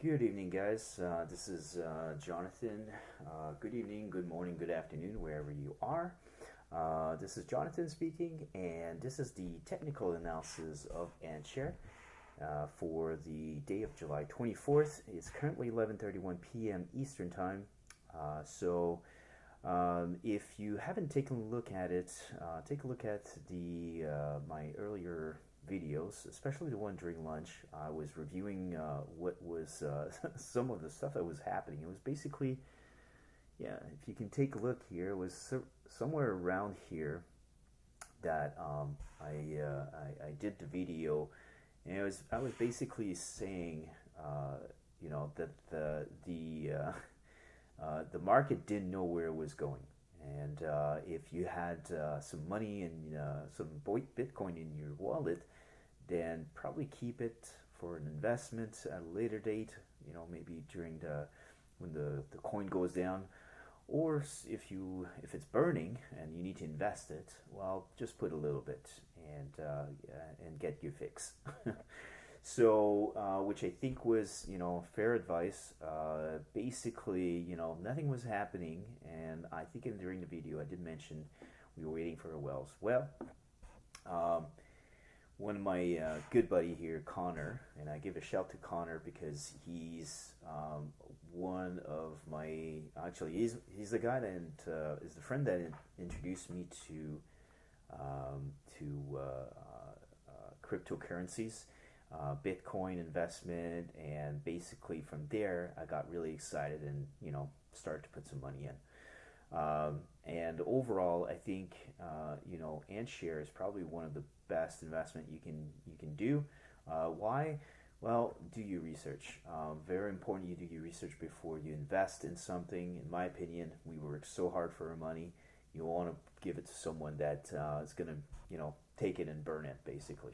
Good evening, guys. This is Jonathan. Good evening, good morning, good afternoon, wherever you are. This is Jonathan speaking, and this is the technical analysis of AntShare for the day of July 24th. It's currently 11:31 p.m. Eastern Time. If you haven't taken a look at it, take a look at the my earlier videos, especially the one during lunch. I was reviewing what was some of the stuff that was happening. It was basically, yeah, if you can take a look here, it was somewhere around here that I did the video, and I was basically saying, that the market didn't know where it was going. And if you had some money and some Bitcoin in your wallet, then probably keep it for an investment at a later date. Maybe during when the coin goes down, or if it's burning and you need to invest it, well, just put a little bit and get your fix. So, which I think was, fair advice. Basically, nothing was happening, and I think during the video I did mention we were waiting for a Wells. Well, one of my good buddy here, Connor, and I give a shout to Connor because he's one of my, actually he's the guy that is the friend that introduced me to cryptocurrencies, Bitcoin investment, and basically from there I got really excited and started to put some money in. And overall, I think AntShare is probably one of the best investment you can do. Why? Well, do your research. Very important you do your research before you invest in something. In my opinion, we work so hard for our money. You want to give it to someone that is going to take it and burn it, basically.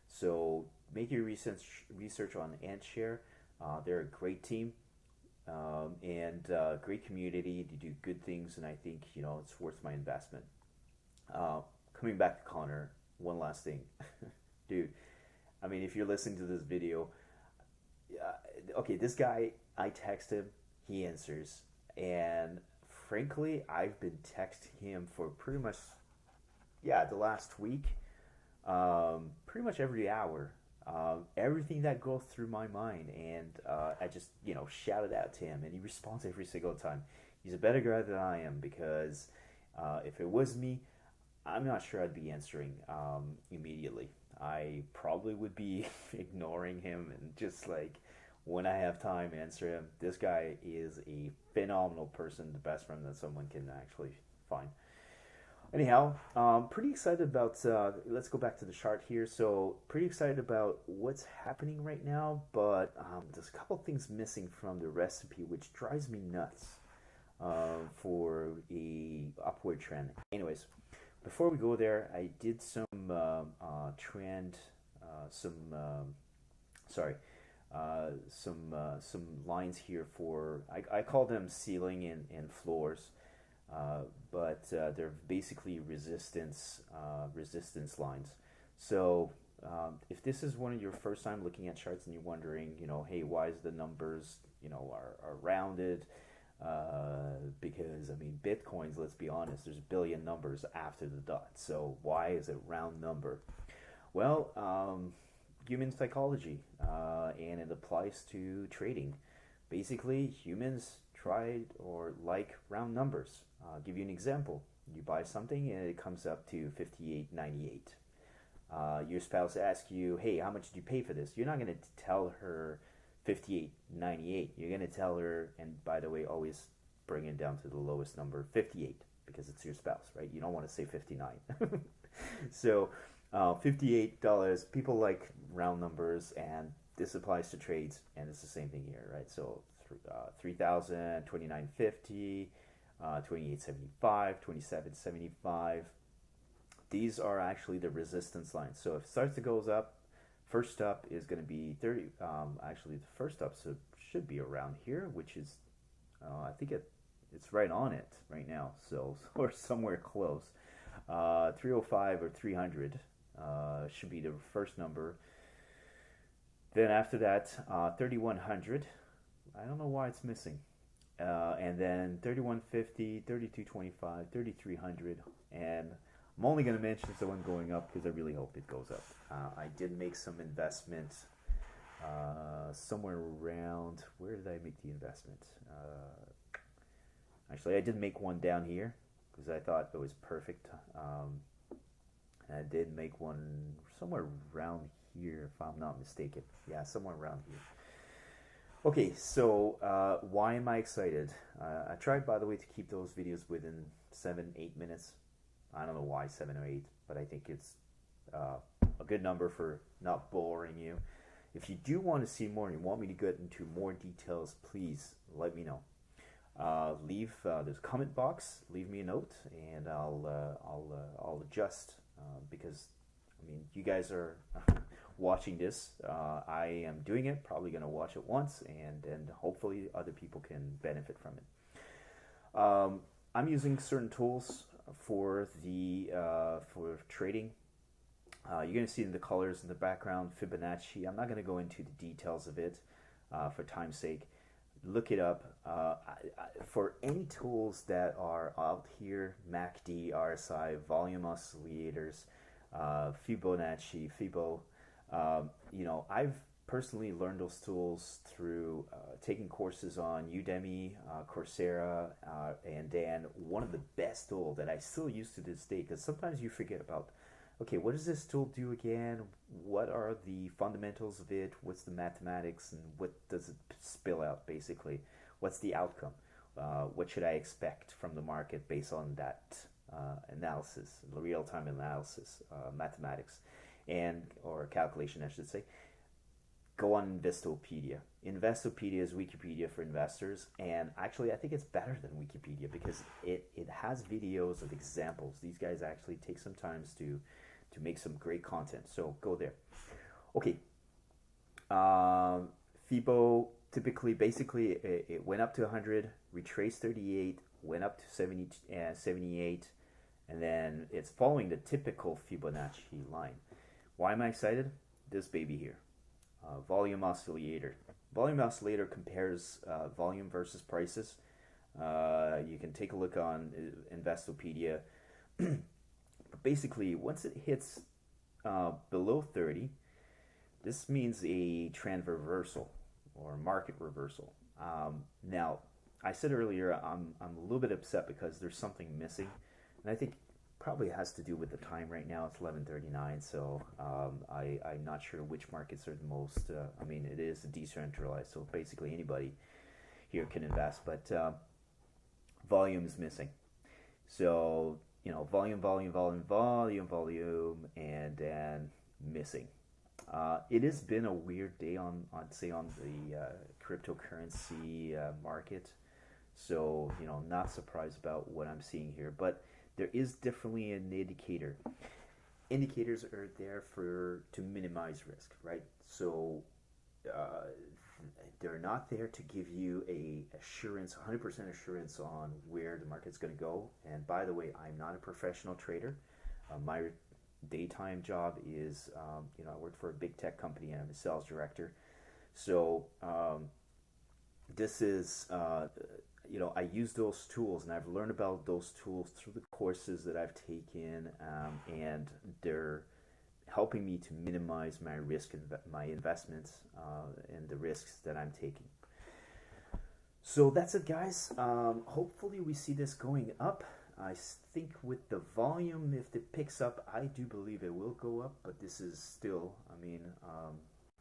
So make your research on AntShare. They're a great team. And great community. They do good things, and I think it's worth my investment. Coming back to Connor, one last thing, dude. I mean, if you're listening to this video, okay, this guy, I text him, he answers, and frankly, I've been texting him for pretty much, the last week, pretty much every hour. Everything that goes through my mind, and I just shout it out to him, and he responds every single time. He's a better guy than I am, because if it was me, I'm not sure I'd be answering immediately. I probably would be ignoring him and just like when I have time answer him. This guy is a phenomenal person, the best friend that someone can actually find. Anyhow, pretty excited about, let's go back to the chart here. So pretty excited about what's happening right now, but there's a couple things missing from the recipe, which drives me nuts for a upward trend. Anyways, before we go there, I did some some lines here for, I call them ceiling and floors. But they're basically resistance lines. So if this is one of your first time looking at charts and you're wondering, hey, why is the numbers, are rounded? Because I mean, Bitcoins, let's be honest, there's a billion numbers after the dot. So why is it round number? Well, human psychology, and it applies to trading. Basically, humans try or like round numbers. Give you an example. You buy something and it comes up to 58.98. Your spouse asks you, "Hey, how much did you pay for this?" You're not going to tell her 58.98. You're going to tell her, and by the way, always bring it down to the lowest number, 58, because it's your spouse, right? You don't want to say 59. So, $58. People like round numbers, and this applies to trades, and it's the same thing here, right? So 3,000, 29.50, 28.75, 27.75. These are actually the resistance lines. So if it starts to goes up, first up is going to be 30. Actually, the first up should be around here, which is, I think it's right on it right now. So or somewhere close. 305 or 300 should be the first number. Then after that, 3,100 I don't know why it's missing. And then 3150, 3225, 3300, and I'm only going to mention the one going up because I really hope it goes up. I did make some investment somewhere around, where did I make the investment? Actually, I did make one down here because I thought it was perfect. And I did make one somewhere around here, if I'm not mistaken. Yeah, somewhere around here. Okay, so why am I excited? I tried, by the way, to keep those videos within 7-8 minutes. I don't know why 7 or 8, but I think it's a good number for not boring you. If you do want to see more and you want me to get into more details, please let me know. Leave there's a comment box. Leave me a note, and I'll adjust because I mean you guys are watching this. I am doing it. Probably going to watch it once, and hopefully other people can benefit from it. I'm using certain tools for the for trading. You're going to see in the colors in the background Fibonacci. I'm not going to go into the details of it for time's sake. Look it up. For any tools that are out here, MACD, RSI, volume oscillators, Fibonacci, Fibo, I've personally learned those tools through taking courses on Udemy, Coursera, and then one of the best tools that I still use to this day, because sometimes you forget about, okay, what does this tool do again? What are the fundamentals of it? What's the mathematics, and what does it spill out, basically? What's the outcome? What should I expect from the market based on that analysis, real-time analysis, mathematics, or calculation, I should say. Go on Investopedia. Investopedia is Wikipedia for investors, and actually I think it's better than Wikipedia because it has videos of examples. These guys actually take some time to make some great content, so go there. Okay, Fibo typically, basically, it went up to 100, retraced 38, went up to 78, and then it's following the typical Fibonacci line. Why am I excited? This baby here. Volume oscillator. Volume oscillator compares volume versus prices. You can take a look on Investopedia. But basically, once it hits below 30, this means a trend reversal or market reversal. Now, I said earlier I'm a little bit upset because there's something missing, and I think probably has to do with the time right now. It's 11:39, so I'm not sure which markets are the most. I mean, it is decentralized, so basically anybody here can invest, but volume is missing. So volume, and then missing. It has been a weird day on the cryptocurrency market. So not surprised about what I'm seeing here, but there is definitely an indicator. Indicators are there to minimize risk, right? So they're not there to give you a assurance, 100% assurance on where the market's going to go. And by the way, I'm not a professional trader. My daytime job is, I work for a big tech company and I'm a sales director. So this is, I use those tools, and I've learned about those tools through the courses that I've taken, and they're helping me to minimize my risk, my investments, and the risks that I'm taking. So that's it, guys. Hopefully we see this going up. I think with the volume, if it picks up, I do believe it will go up, but this is still,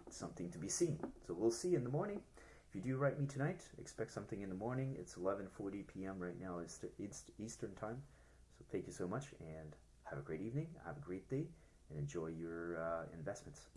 something to be seen. So we'll see in the morning. If you do write me tonight, expect something in the morning. It's 11:40 p.m. right now. It's Eastern time. So thank you so much, and have a great evening. Have a great day, and enjoy your investments.